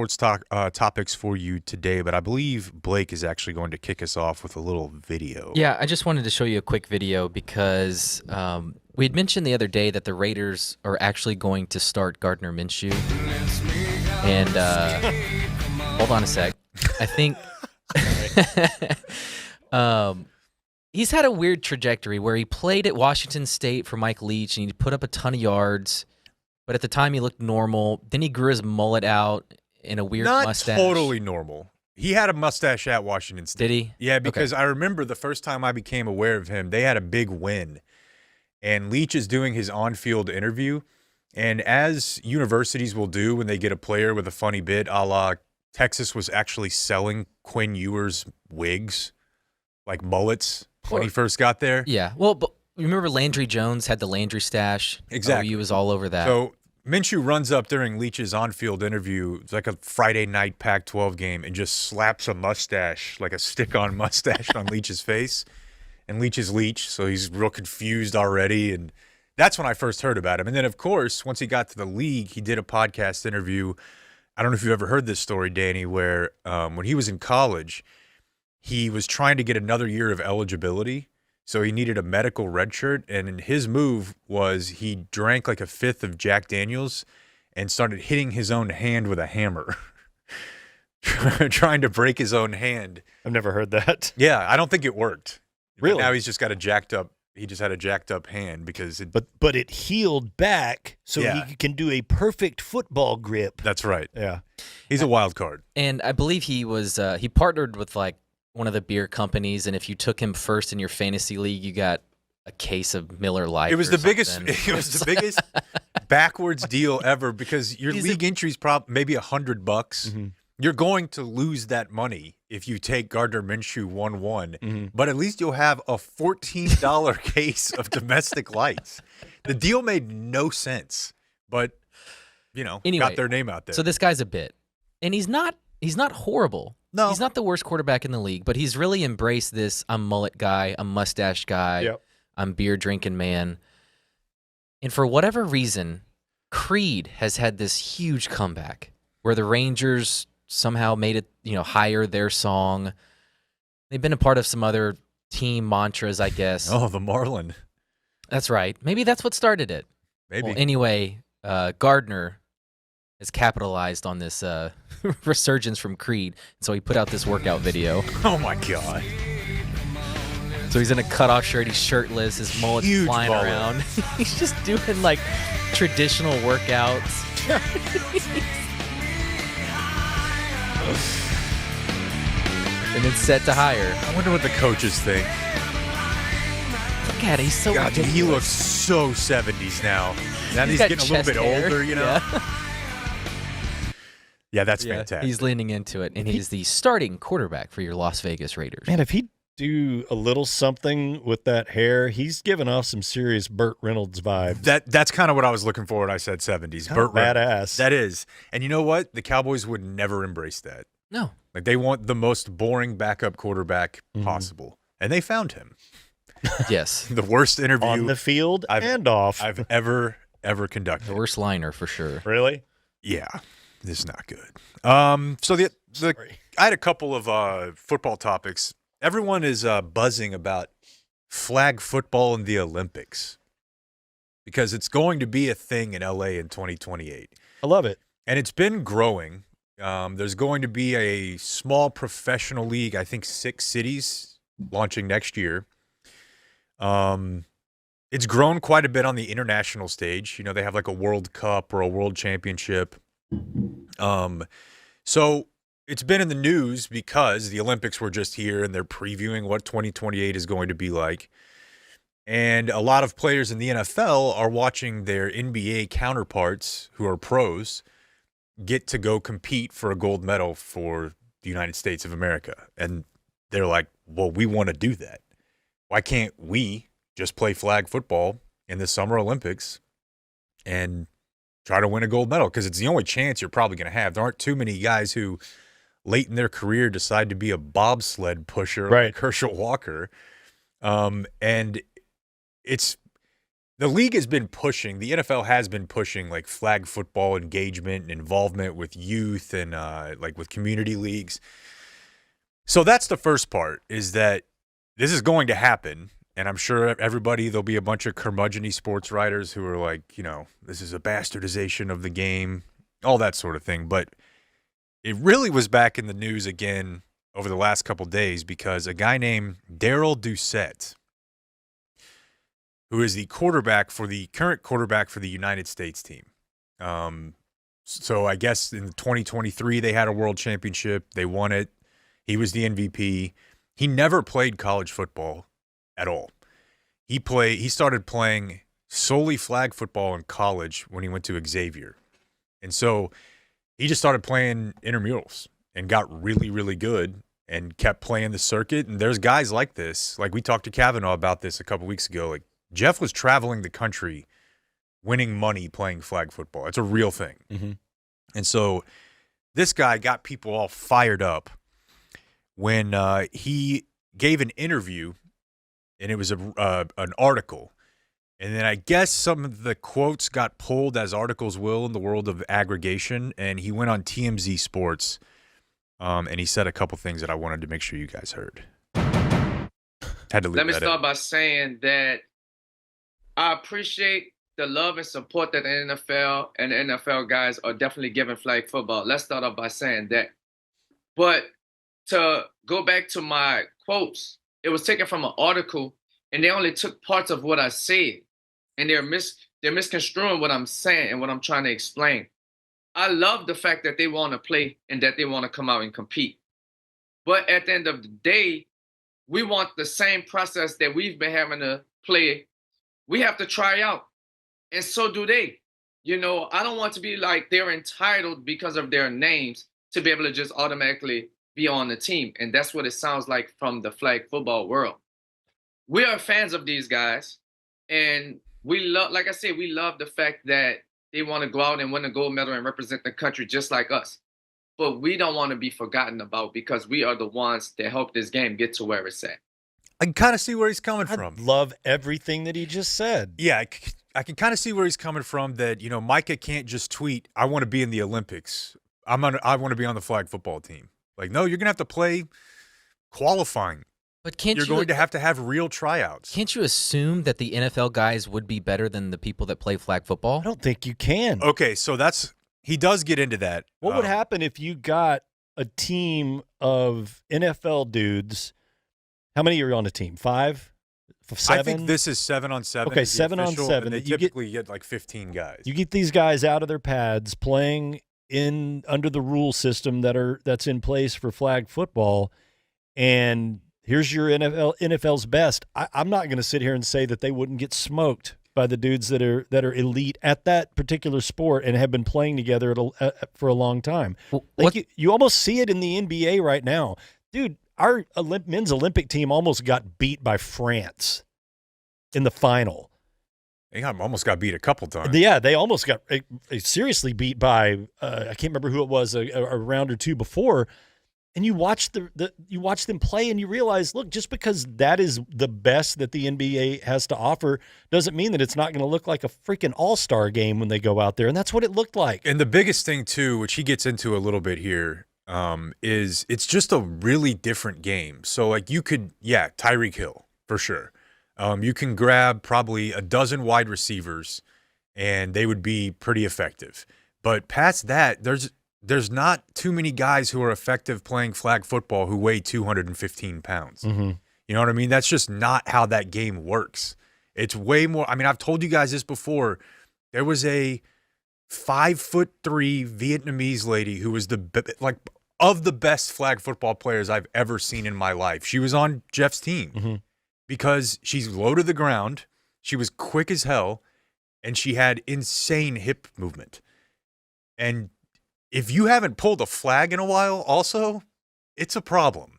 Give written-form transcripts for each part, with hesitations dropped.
sports topics for you today, but I believe Blake is actually going to kick us off with a little video. Yeah, I just wanted to show you a quick video because we had mentioned the other day that the Raiders are actually going to start Gardner Minshew. And hold on a sec. I think he's had a weird trajectory where he played at Washington State for Mike Leach, and he put up a ton of yards. But at the time, he looked normal. Then he grew his mullet out in a weird mustache. Not totally normal. He had a mustache at Washington State. Did he? Yeah, because I remember the first time I became aware of him, they had a big win. And Leach is doing his on-field interview. And as universities will do when they get a player with a funny bit, a la Texas was actually selling Quinn Ewers wigs, like mullets, when he first got there. Yeah. Well, but remember Landry Jones had the Landry stash? Exactly. He was all over that. So Minshew runs up during Leach's on-field interview. It's like a Friday night Pac-12 game and just slaps a mustache, like a stick-on mustache on Leach's face. And Leach is Leach, so he's real confused already. And that's when I first heard about him. And then, of course, once he got to the league, he did a podcast interview. I don't know if you've ever heard this story, Danny, where when he was in college, he was trying to get another year of eligibility. So he needed a medical red shirt, and his move was he drank like a fifth of Jack Daniels and started hitting his own hand with a hammer, trying to break his own hand. I've never heard that. Yeah, I don't think it worked. Really? Now he's just got a jacked up. He just had a jacked up hand because it. But it healed back, so he can do a perfect football grip. That's right. Yeah, he's a wild card. And I believe he was he partnered with like one of the beer companies, and if you took him first in your fantasy league, you got a case of Miller Lite. It was the biggest. It was the biggest backwards deal ever because your league entry's maybe $100. Mm-hmm. You're going to lose that money if you take Gardner Minshew 1-1, but at least you'll have a $14 case of domestic lights. The deal made no sense, but anyway, got their name out there. So this guy's a bit, and he's not horrible. No. He's not the worst quarterback in the league, but he's really embraced this I'm mullet guy, I'm mustache guy, I'm beer drinking man. And for whatever reason, Creed has had this huge comeback where the Rangers somehow made it, hire their song. They've been a part of some other team mantras, I guess. Oh, the Marlin. That's right. Maybe that's what started it. Maybe. Well, anyway, Gardner has capitalized on this resurgence from Creed, so he put out this workout video. Oh my God! So he's in a cutoff shirt, he's shirtless, his mullet's Huge flying mullet. around. He's just doing like traditional workouts. And it's set to hire. I wonder what the coaches think. Look at it, he's so God, dude, he ridiculous. looks so 70s now. Now he's got getting a little bit chest hair. older, Yeah. Yeah, that's fantastic. He's leaning into it, and he's the starting quarterback for your Las Vegas Raiders. man, if he do a little something with that hair, he's giving off some serious Burt Reynolds vibes. That's kind of what I was looking for when I said 70s. Burt badass. That is. And you know what? The Cowboys would never embrace that. No. Like they want the most boring backup quarterback possible. And they found him. Yes. The worst interview On the field and off. I've ever conducted. The worst liner for sure. Really? Yeah. This is not good. So I had a couple of football topics. Everyone is buzzing about flag football in the Olympics because it's going to be a thing in LA in 2028. I love it. And it's been growing. There's going to be a small professional league, I think 6 cities launching next year. It's grown quite a bit on the international stage. They have like a World Cup or a World Championship. So it's been in the news because the Olympics were just here and they're previewing what 2028 is going to be like. And a lot of players in the NFL are watching their NBA counterparts who are pros get to go compete for a gold medal for the United States of America. And they're like, well, we want to do that. Why can't we just play flag football in the Summer Olympics and try to win a gold medal? Because it's the only chance you're probably going to have. There aren't too many guys who late in their career decide to be a bobsled pusher like Herschel Walker. And it's the league has been pushing, the NFL has been pushing like flag football engagement and involvement with youth and like with community leagues. So that's the first part, is that this is going to happen. And I'm sure there'll be a bunch of curmudgeon-y sports writers who are like, this is a bastardization of the game, all that sort of thing. But it really was back in the news again over the last couple days because a guy named Darrell Doucette, who is the current quarterback for the United States team. So I guess in 2023 they had a world championship. They won it. He was the MVP. He never played college football at all. He started playing solely flag football in college when he went to Xavier. And so he just started playing intramurals and got really, really good and kept playing the circuit. And there's guys like this. Like we talked to Kavanaugh about this a couple weeks ago. Like Jeff was traveling the country winning money playing flag football. It's a real thing. Mm-hmm. And so this guy got people all fired up when he gave an interview, and it was an article. And then I guess some of the quotes got pulled, as articles will in the world of aggregation, and he went on TMZ Sports, and he said a couple things that I wanted to make sure you guys heard. Had to leave Let me that start in. by saying that I appreciate the love and support that the NFL and the NFL guys are definitely giving flag football. Let's start off by saying that. But to go back to my quotes, it was taken from an article, and they only took parts of what I said, and they're misconstruing what I'm saying and what I'm trying to explain. I love the fact that they want to play and that they want to come out and compete. But at the end of the day, we want the same process that we've been having to play. We have to try out, and so do they. I don't want to be like they're entitled because of their names to be able to just automatically be on the team. And that's what it sounds like from the flag football world. We are fans of these guys, and we love, like I said, we love the fact that they want to go out and win a gold medal and represent the country just like us. But we don't want to be forgotten about because we are the ones that helped this game get to where it's at. I can kind of see where he's coming from. I love everything that he just said. Yeah, I can kind of see where he's coming from, that, Micah can't just tweet, I want to be in the Olympics. I want to be on the flag football team. Like, no, you're going to have to play qualifying. But you're going to have real tryouts. Can't you assume that the NFL guys would be better than the people that play flag football? I don't think you can. Okay, so he does get into that. What would happen if you got a team of NFL dudes? How many are on a team? 5? 7? I think this is 7-on-7. Okay, 7-on-7. And they typically get like 15 guys. You get these guys out of their pads playing under the rule system that's in place for flag football, and here's your NFL's best. I'm not going to sit here and say that they wouldn't get smoked by the dudes that are elite at that particular sport and have been playing together for a long time. You almost see it in the NBA right now, dude. Our men's Olympic team almost got beat by France in the final. They almost got beat a couple times. Yeah, they almost got seriously beat by I can't remember who it was a round or two before. And you watch you watch them play, and you realize, look, just because that is the best that the NBA has to offer doesn't mean that it's not going to look like a freaking all-star game when they go out there. And that's what it looked like. And the biggest thing too, which he gets into a little bit here, is it's just a really different game. So like Tyreek Hill for sure. You can grab probably a dozen wide receivers, and they would be pretty effective. But past that, there's not too many guys who are effective playing flag football who weigh 215 pounds. Mm-hmm. You know what I mean? That's just not how that game works. It's way more. I mean, I've told you guys this before. There was a 5'3" Vietnamese lady who was of the best flag football players I've ever seen in my life. She was on Jeff's team. Mm-hmm. Because she's low to the ground, she was quick as hell, and she had insane hip movement. And if you haven't pulled a flag in a while, also, it's a problem.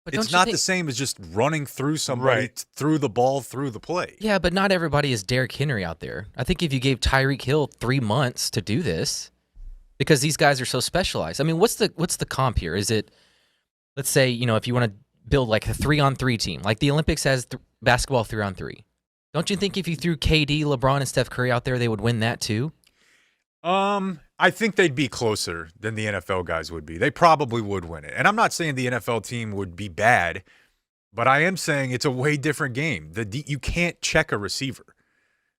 But it's not the same as just running through somebody, through the ball, through the play. Yeah, but not everybody is Derrick Henry out there. I think if you gave Tyreek Hill 3 months to do this, because these guys are so specialized. I mean, what's the comp here? Is it, let's say, if you want to build like a 3-on-3 team, like the Olympics has basketball 3-on-3. Don't you think if you threw KD, LeBron, and Steph Curry out there, they would win that too? I think they'd be closer than the NFL guys would be. They probably would win it. And I'm not saying the NFL team would be bad, but I am saying it's a way different game. You can't check a receiver.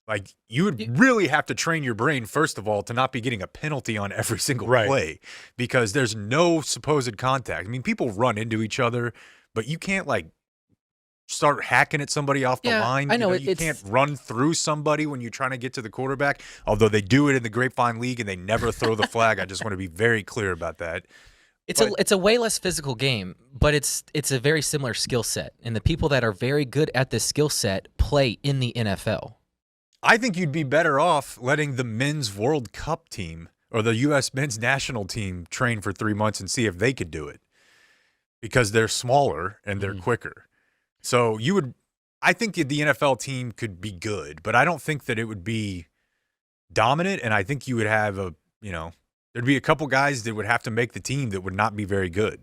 Like, you would really have to train your brain, first of all, to not be getting a penalty on every single play because there's no supposed contact. I mean, people run into each other, but you can't, like, start hacking at somebody off the line. I know. You can't run through somebody when you're trying to get to the quarterback, although they do it in the Grapevine League and they never throw the flag. I just want to be very clear about that. It's a way less physical game, but it's a very similar skill set. And the people that are very good at this skill set play in the NFL. I think you'd be better off letting the Men's World Cup team or the U.S. Men's National Team train for 3 months and see if they could do it because they're smaller and they're quicker. So I think the NFL team could be good, but I don't think that it would be dominant. And I think you would have there'd be a couple guys that would have to make the team that would not be very good.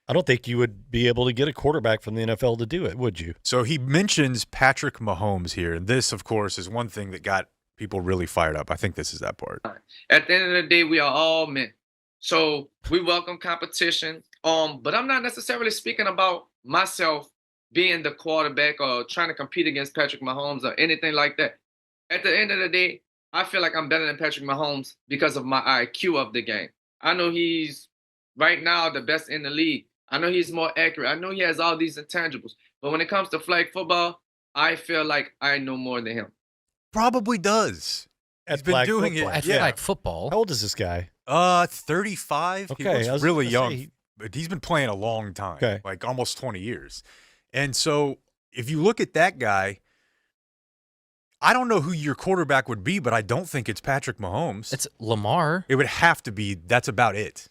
I don't think you would be able to get a quarterback from the NFL to do it, would you? So he mentions Patrick Mahomes here. And this, of course, is one thing that got people really fired up. I think this is that part. At the end of the day, we are all men. So we welcome competition. But I'm not necessarily speaking about myself being the quarterback or trying to compete against Patrick Mahomes or anything like that. At the end of the day, I feel like I'm better than Patrick Mahomes because of my IQ of the game. I know he's right now the best in the league. I know he's more accurate. I know he has all these intangibles. But when it comes to flag football, I feel like I know more than him. Probably does. He's been doing it. At flag football. How old is this guy? 35. Okay, he looks really young. But he's been playing a long time, like almost 20 years. And so if you look at that guy, I don't know who your quarterback would be, but I don't think it's Patrick Mahomes. It's Lamar. It would have to be. That's about it.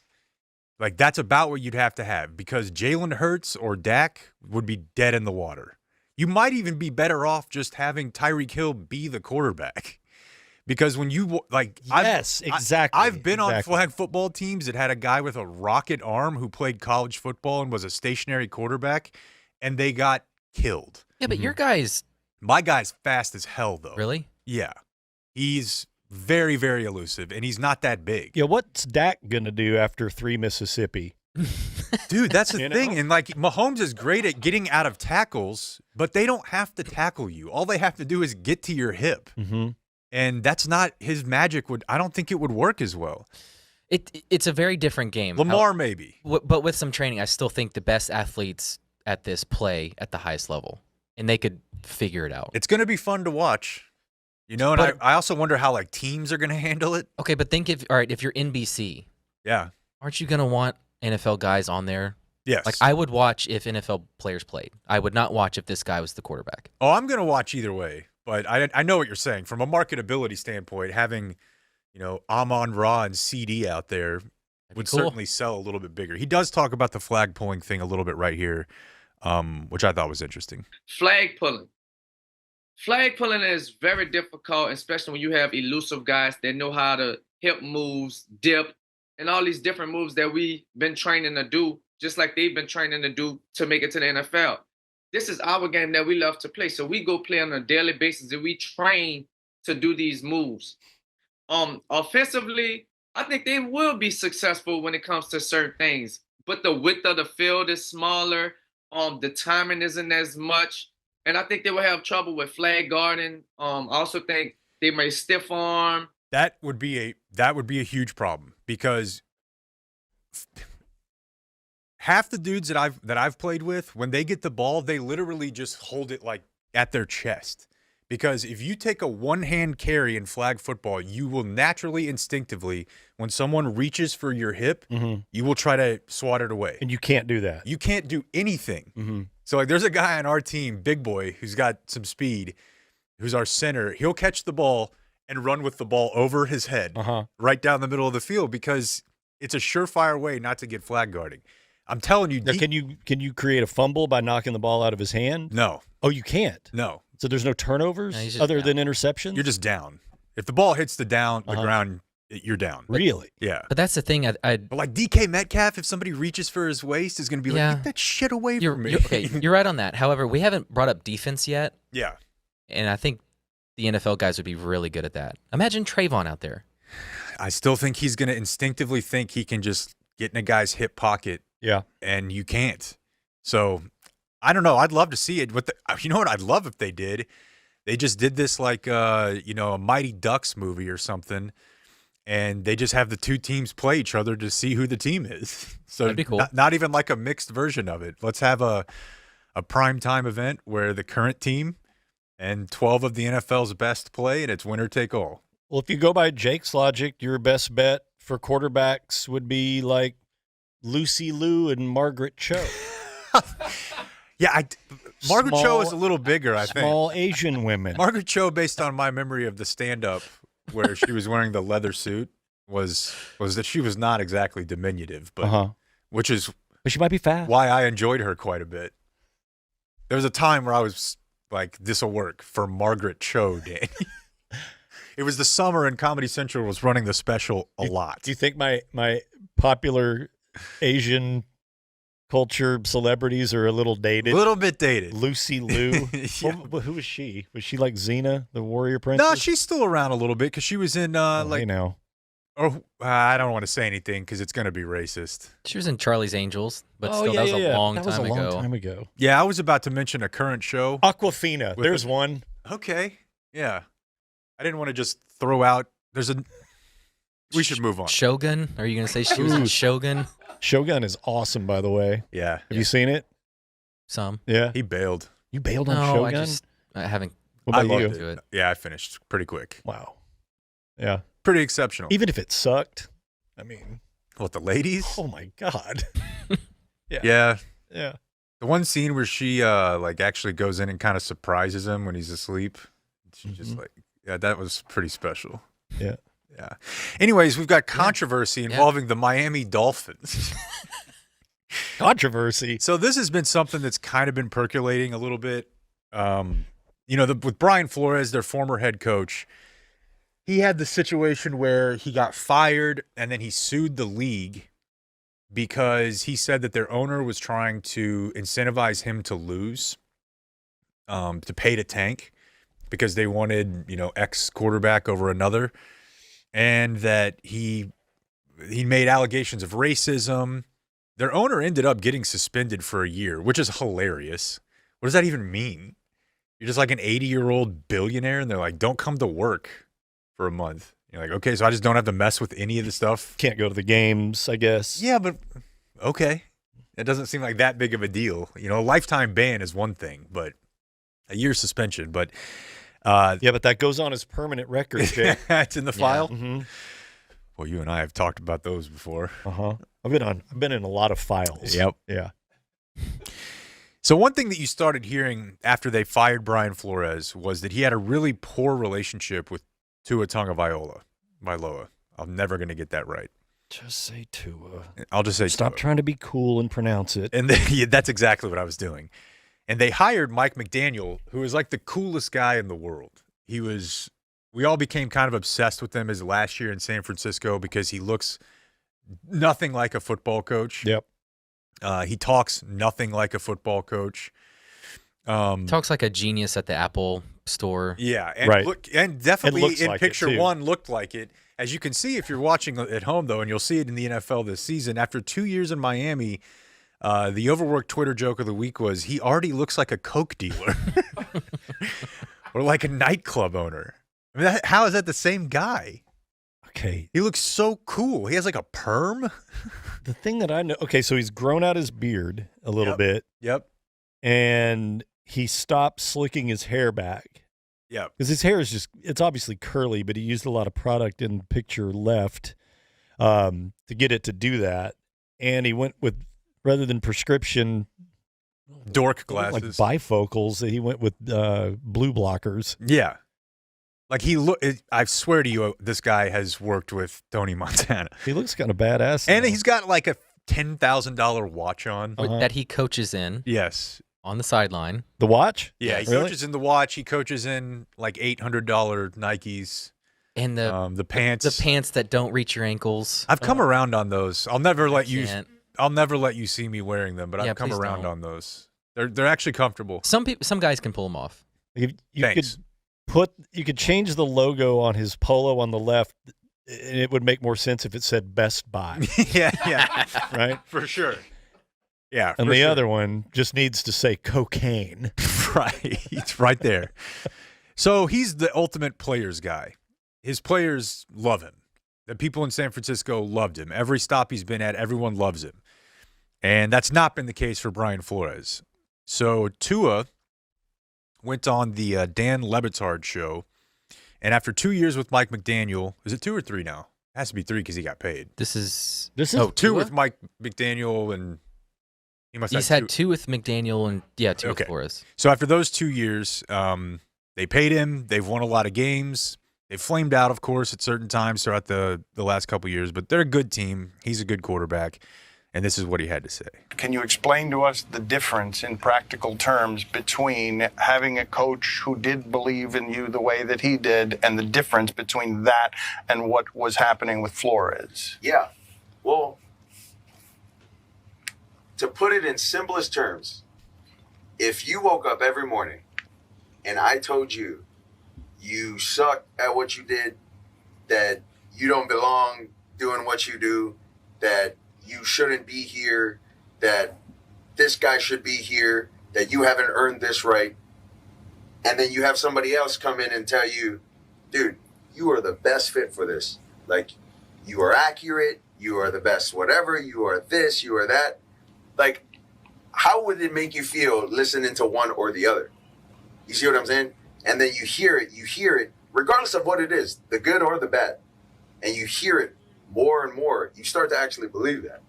Like, that's about what you'd have to have because Jalen Hurts or Dak would be dead in the water. You might even be better off just having Tyreek Hill be the quarterback. Because when you, like, exactly. I've been on flag football teams that had a guy with a rocket arm who played college football and was a stationary quarterback, and they got killed. Yeah, but my guy's fast as hell, though. Really? Yeah. He's very, very elusive, and he's not that big. Yeah, what's Dak going to do after 3 Mississippi? Dude, that's the thing. And, like, Mahomes is great at getting out of tackles, but they don't have to tackle you. All they have to do is get to your hip. Mm-hmm. And that's not his magic. I don't think it would work as well. It's a very different game. Lamar, maybe. But with some training, I still think the best athletes at this play at the highest level, and they could figure it out. It's going to be fun to watch. You know, and I also wonder how, like, teams are going to handle it. Okay, but think if you're NBC, aren't you going to want NFL guys on there? Yes. Like, I would watch if NFL players played. I would not watch if this guy was the quarterback. Oh, I'm going to watch either way. But I know what you're saying. From a marketability standpoint, having, Amon-Ra and CD out there would certainly sell a little bit bigger. He does talk about the flag pulling thing a little bit right here, which I thought was interesting. Flag pulling. Flag pulling is very difficult, especially when you have elusive guys that know how to hip moves, dip, and all these different moves that we've been training to do, just like they've been training to do to make it to the NFL. This is our game that we love to play. So we go play on a daily basis and we train to do these moves. Offensively, I think they will be successful when it comes to certain things. But the width of the field is smaller. The timing isn't as much. And I think they will have trouble with flag guarding. I also think they may stiff arm. That would be a huge problem because half the dudes that I've played with, when they get the ball, they literally just hold it like at their chest. Because if you take a one-hand carry in flag football, you will naturally, instinctively, when someone reaches for your hip, you will try to swat it away. And you can't do that. You can't do anything. Mm-hmm. So, like, there's a guy on our team, Big Boy, who's got some speed, who's our center. He'll catch the ball and run with the ball over his head right down the middle of the field because it's a surefire way not to get flag guarding. I'm telling you. Now, can you create a fumble by knocking the ball out of his hand? No. Oh, you can't? No. So there's no turnovers other than interceptions? You're just down. If the ball hits the ground, you're down. Really? Yeah. But that's the thing. But like DK Metcalf, if somebody reaches for his waist, is going to be like, get that shit away from me. You're right on that. However, we haven't brought up defense yet. Yeah. And I think the NFL guys would be really good at that. Imagine Trayvon out there. I still think he's going to instinctively think he can just get in a guy's hip pocket. Yeah. And you can't. So I don't know. I'd love to see it. You know what I'd love if they did? They just did this like, a Mighty Ducks movie or something. And they just have the two teams play each other to see who the team is. So that'd be cool. Not even like a mixed version of it. Let's have a primetime event where the current team and 12 of the NFL's best play, and it's winner take all. Well, if you go by Jake's logic, your best bet for quarterbacks would be like Lucy Liu and Margaret Cho. Yeah, Margaret Cho is a little bigger, I think. Small Asian women. Margaret Cho, based on my memory of the stand-up where she was wearing the leather suit, was that she was not exactly diminutive, but which is but she might be fast. Why I enjoyed her quite a bit. There was a time where I was like, this will work for Margaret Cho, Danny. It was the summer and Comedy Central was running the special a lot. Do you think my popular Asian culture celebrities are a little dated? A little bit dated. Lucy Liu. Yeah. Who was she? Was she like Xena, the warrior princess? No, she's still around a little bit because she was in know. Oh, I don't want to say anything because it's going to be racist. She was in Charlie's Angels, but still, yeah, that was a long that was time a ago. long time ago. Yeah, I was about to mention a current show. Aquafina. There's one. Okay. Yeah. I didn't want to just throw out. We should move on. Shogun? Are you going to say she was in Shogun? Shogun is awesome, by the way. Yeah. Have you seen it? Some. Yeah. He bailed. You bailed on No, Shogun? I haven't. What about you? loved it. Yeah, I finished pretty quick. Wow. Yeah. Pretty exceptional. Even if it sucked, I mean. What, the ladies? Oh, my God. Yeah. Yeah. The one scene where she actually goes in and kind of surprises him when he's asleep. She just that was pretty special. Yeah. Yeah. Anyways, we've got controversy involving the Miami Dolphins. Controversy. So this has been something that's kind of been percolating a little bit. With Brian Flores, their former head coach, he had the situation where he got fired and then he sued the league because he said that their owner was trying to incentivize him to lose, to pay to tank because they wanted, X quarterback over another. And that he made allegations of racism. Their owner ended up getting suspended for a year, which is hilarious. What does that even mean? You're just like an 80-year-old billionaire, and they're like, don't come to work for a month. You're like, okay, so I just don't have to mess with any of the stuff? Can't go to the games, I guess. Yeah, but okay. It doesn't seem like that big of a deal. A lifetime ban is one thing, but a year suspension. But but that goes on as permanent record, Jake. it's in the file? Mm-hmm. Well, you and I have talked about those before. I've been in a lot of files. Yep. Yeah. So one thing that you started hearing after they fired Brian Flores was that he had a really poor relationship with Tua Tagovailoa. I'm never going to get that right. Just say Tua. I'll just say Stop Tua. trying to be cool and pronounce it. And that's exactly what I was doing. And they hired Mike McDaniel, who is like the coolest guy in the world. We all became kind of obsessed with him his last year in San Francisco because he looks nothing like a football coach. Yep. He talks nothing like a football coach. Talks like a genius at the Apple store. Yeah, and right. And definitely in like picture it, one looked like it. As you can see if you're watching at home, though, and you'll see it in the NFL this season, after 2 years in Miami, the overworked Twitter joke of the week was he already looks like a Coke dealer or like a nightclub owner. I mean, how is that the same guy? Okay. He looks so cool. He has like a perm. The thing that I know, okay, so he's grown out his beard a little bit. Yep. And he stopped slicking his hair back. Yep. Because his hair is it's obviously curly, but he used a lot of product in the picture left to get it to do that. And he went with, rather than prescription dork glasses, like bifocals, he went with blue blockers. Yeah. Like I swear to you, this guy has worked with Tony Montana. He looks kind of badass. And he's got like a $10,000 watch on. That he coaches in. Yes. On the sideline. The watch? Yeah, he coaches in the watch. He coaches in like $800 Nikes. And the pants. The pants that don't reach your ankles. I've come around on those. I'll never let you see me wearing them, but I've come around on those. They're actually comfortable. Some guys can pull them off. You Thanks. you could change the logo on his polo on the left, and it would make more sense if it said Best Buy. yeah, right? For sure. Yeah, And for the sure. other one just needs to say cocaine. Right. It's right there. So he's the ultimate players guy. His players love him. The people in San Francisco loved him. Every stop he's been at, everyone loves him. And that's not been the case for Brian Flores. So Tua went on the Dan Le Batard show, and after 2 years with Mike McDaniel, is it 2 or 3 now? It has to be 3 because he got paid. This is 2 Tua? with Mike McDaniel, and he's had 2 with McDaniel and 2 with Flores. So after those 2 years, they paid him. They've won a lot of games. They've flamed out, of course, at certain times throughout the last couple years, but they're a good team. He's a good quarterback. And this is what he had to say. Can you explain to us the difference in practical terms between having a coach who did believe in you the way that he did and the difference between that and what was happening with Flores? Yeah. Well, to put it in simplest terms, if you woke up every morning and I told you you suck at what you did, that you don't belong doing what you do, that you shouldn't be here, that this guy should be here, that you haven't earned this right, and then you have somebody else come in and tell you, dude, you are the best fit for this. Like, you are accurate, you are the best whatever, you are this, you are that. Like, how would it make you feel listening to one or the other? You see what I'm saying? And then you hear it, regardless of what it is, the good or the bad, and you hear it more and more, you start to actually believe that.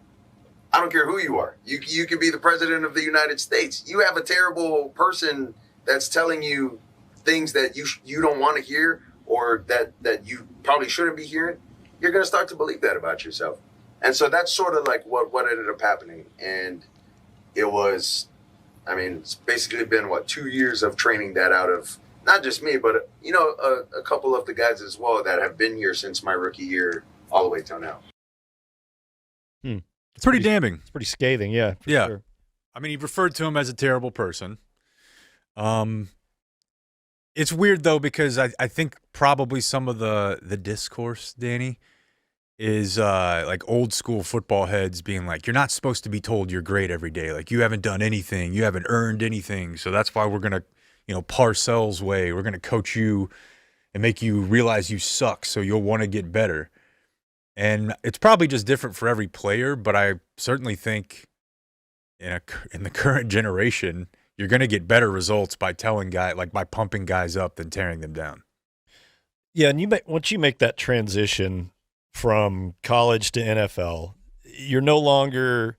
I don't care who you are. You could be the president of the United States. You have a terrible person that's telling you things that you don't want to hear, or that you probably shouldn't be hearing. You're going to start to believe that about yourself. And so that's sort of like what ended up happening. And it was, I mean, it's basically been, 2 years of training that out of not just me, but, a couple of the guys as well that have been here since my rookie year all the way till now. It's pretty damning. It's pretty scathing, yeah. Yeah. Sure. I mean, he referred to him as a terrible person. It's weird, though, because I think probably some of the discourse, Danny, is like old school football heads being like, you're not supposed to be told you're great every day. Like, you haven't done anything. You haven't earned anything. So that's why we're going to, Parcells way. We're going to coach you and make you realize you suck so you'll want to get better. And it's probably just different for every player, but I certainly think in the current generation, you're going to get better results by by pumping guys up than tearing them down. Yeah, and once you make that transition from college to NFL, you're no longer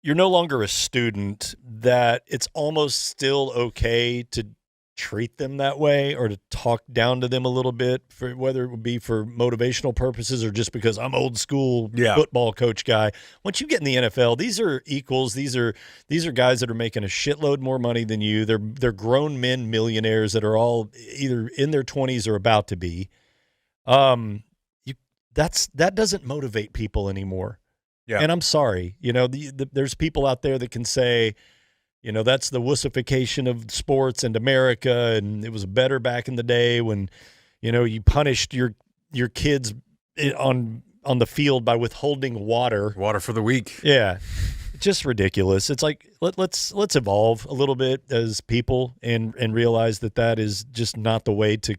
a student that it's almost still okay to treat them that way or to talk down to them a little bit, for whether it would be for motivational purposes or just because I'm old school football coach guy. Once you get in the NFL, these are equals. These are guys that are making a shitload more money than you. They're grown men millionaires that are all either in their 20s or about to be. That doesn't motivate people anymore. Yeah. And I'm sorry, there's people out there that can say, that's the wussification of sports and America, and it was better back in the day when, you punished your kids on the field by withholding water for the weak. Yeah, just ridiculous. It's like let's evolve a little bit as people and realize that is just not the way to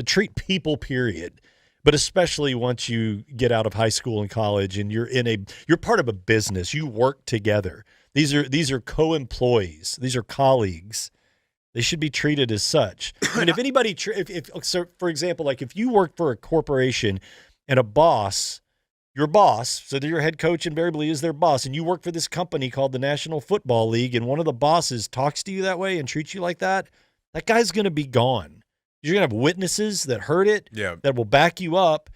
treat people. Period. But especially once you get out of high school and college and you're part of a business, you work together. These are co-employees. These are colleagues. They should be treated as such. I mean, if anybody, so for example, like if you work for a corporation and your boss, so your head coach invariably is their boss, and you work for this company called the National Football League, and one of the bosses talks to you that way and treats you like that guy's going to be gone. You're going to have witnesses that heard it, that will back you up,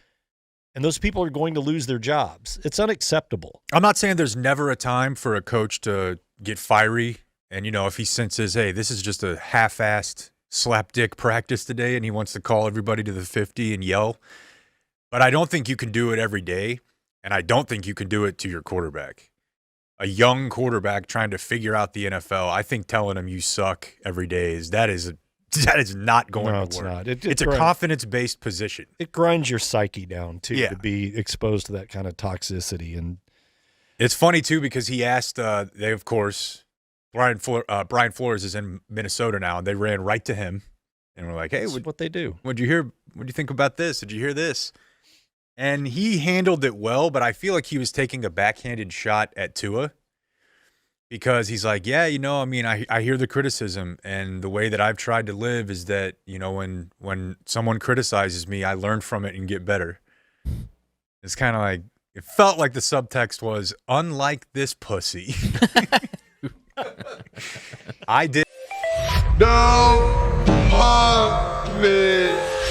and those people are going to lose their jobs. It's unacceptable. I'm not saying there's never a time for a coach to get fiery. And, if he senses, hey, this is just a half-assed slapdick practice today and he wants to call everybody to the 50 and yell. But I don't think you can do it every day, and I don't think you can do it to your quarterback. A young quarterback trying to figure out the NFL, I think telling him you suck every day is That is not going No, to it's work. not. It's a confidence-based position. It grinds your psyche down, too, Yeah. to be exposed to that kind of toxicity. And It's funny, too, because he asked, they, of course, Brian Flores is in Minnesota now, and they ran right to him. And we're like, hey, that's what they do. what'd you hear? What'd you think about this? Did you hear this? And he handled it well, but I feel like he was taking a backhanded shot at Tua. Because he's like, yeah, I mean, I hear the criticism, and the way that I've tried to live is that, when someone criticizes me, I learn from it and get better. It's kind of like, it felt like the subtext was, unlike this pussy. I did. Don't hug me.